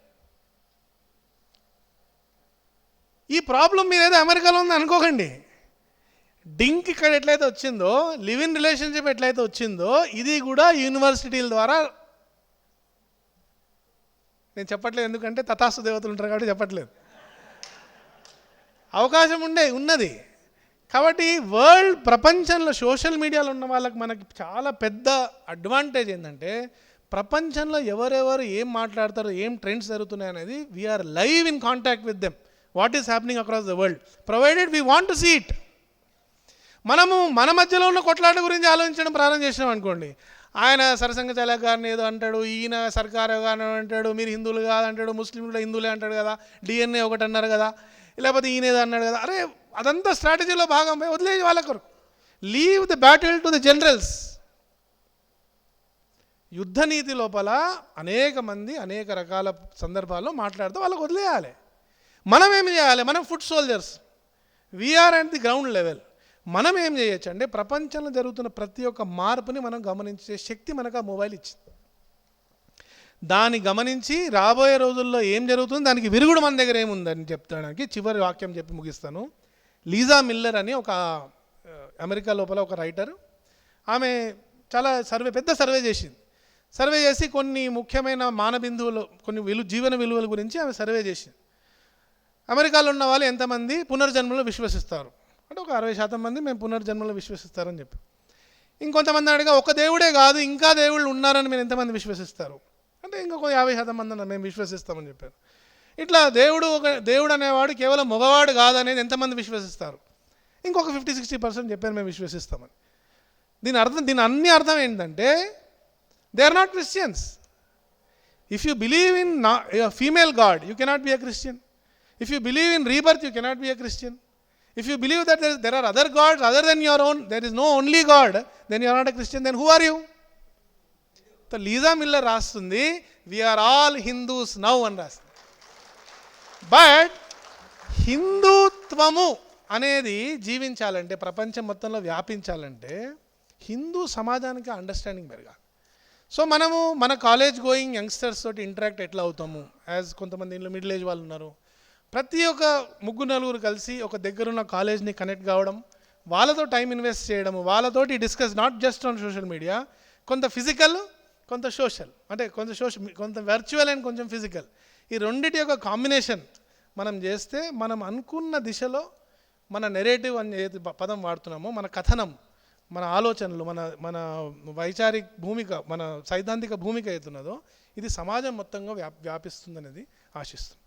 ఈ ప్రాబ్లం మీద ఏదో అమెరికాలో ఉంది అనుకోకండి. డింక్ ఇక్కడ ఎట్లయితే వచ్చిందో, లివ్ ఇన్ రిలేషన్షిప్ ఎట్లయితే వచ్చిందో, ఇది కూడా యూనివర్సిటీల ద్వారా. నేను చెప్పట్లేదు ఎందుకంటే తథాస్తు దేవతలు ఉంటారు కాబట్టి చెప్పట్లేదు. అవకాశం ఉన్నది కాబట్టి వరల్డ్ ప్రపంచంలో సోషల్ మీడియాలో ఉన్న వాళ్ళకి మనకి చాలా పెద్ద అడ్వాంటేజ్ ఏంటంటే, ప్రపంచంలో ఎవరెవరు ఏం మాట్లాడతారు, ఏం ట్రెండ్స్ జరుగుతున్నాయి అనేది we are live in contact with them, what is happening across the world, provided we want to see it. మనము మన మధ్యలో ఉన్న కొట్లాట గురించి ఆలోచించడం ప్రారంభం చేసినాం అనుకోండి, ఆయన సరసంగ చాలక్ గారిని ఏదో అంటాడు, ఈయన సర్కారు గారిని అంటాడు, మీరు హిందువులు కాదంటాడు, ముస్లింలు హిందువులే అంటాడు కదా, డిఎన్ఏ ఒకటి అన్నారు కదా, లేకపోతే ఈయన ఏదో అన్నాడు కదా. అరే అదంతా స్ట్రాటజీలో భాగం, వదిలేసి వాళ్ళ కొరకు. Leave the battle to the generals. యుద్ధ నీతి లోపల అనేక మంది అనేక రకాల సందర్భాల్లో మాట్లాడుతూ వాళ్ళకు వదిలేయాలి. మనం ఏం చేయాలి? మనం foot soldiers, we are at the ground level. మనం ఏం చేయొచ్చు అంటే ప్రపంచంలో జరుగుతున్న ప్రతి ఒక్క మార్పుని మనం గమనించే శక్తి మనకు ఆ మొబైల్ ఇచ్చింది. దాన్ని గమనించి రాబోయే రోజుల్లో ఏం జరుగుతుంది, దానికి విరుగుడు మన దగ్గర ఏముందని చెప్తానికి చివరి వాక్యం చెప్పి ముగిస్తాను. లీజా మిల్లర్ అని ఒక అమెరికా లోపల ఒక రైటర్, ఆమె చాలా పెద్ద సర్వే చేసింది. సర్వే చేసి కొన్ని ముఖ్యమైన మానబిందువులు, కొన్ని జీవన విలువల గురించి ఆమె సర్వే చేసింది. అమెరికాలో ఉన్న వాళ్ళు ఎంతమంది పునర్జన్మలో విశ్వసిస్తారు అంటే ఒక 60% మంది మేము పునర్జన్మలో విశ్వసిస్తారని చెప్పి. ఇంకొంతమంది అడిగా ఒక దేవుడే కాదు ఇంకా దేవుళ్ళు ఉన్నారని మీరు ఎంతమంది విశ్వసిస్తారు అంటే ఇంకొక 50% మంది అన్నారు మేము విశ్వసిస్తామని చెప్పారు. ఇట్లా దేవుడు అనేవాడు కేవలం మగవాడు కాదనేది ఎంతమంది విశ్వసిస్తారు? ఇంకొక 50-60% చెప్పారు మేము విశ్వసిస్తామని. దీని అన్ని అర్థం ఏంటంటే they are not Christians. If you believe in female god you cannot be a Christian. If you believe in rebirth you cannot be a Christian. If you believe that there are other gods other than your own, there is no only God, then you are not a Christian. Then who are you? So Lisa Miller రాస్తుంది we are all Hindus now అని రాస్తుంది. But హిందుత్వము అనేది జీవించాలంటే ప్రపంచం మొత్తంలో వ్యాపించాలంటే హిందూ సమాజానికి understanding పెరగాలి. So మనము మన కాలేజ్ గోయింగ్ యంగ్స్టర్స్ తోటి ఇంటరాక్ట్ ఎట్లా అవుతాము, యాజ్ కొంతమంది ఇంట్లో మిడిల్ ఏజ్ వాళ్ళు ఉన్నారు, ప్రతి ఒక్క 3-4 కలిసి ఒక దగ్గరున్న కాలేజ్ని కనెక్ట్ కావడం, వాళ్ళతో టైం ఇన్వెస్ట్ చేయడం, వాళ్ళతోటి discuss not just on social media, కొంత ఫిజికల్ కొంత సోషల్, అంటే కొంత వర్చువల్ అండ్ కొంచెం ఫిజికల్, ఈ రెండిటి యొక్క కాంబినేషన్ మనం చేస్తే మనం అనుకున్న దిశలో మన నెరేటివ్ అని ఏది పదం వాడుతున్నామో, మన కథనం, మన ఆలోచనలు, మన వైచారిక భూమిక, మన సైద్ధాంతిక భూమిక అవుతున్నదో ఇది సమాజం మొత్తంగా వ్యాపిస్తుందనేది ఆశిస్తుంది.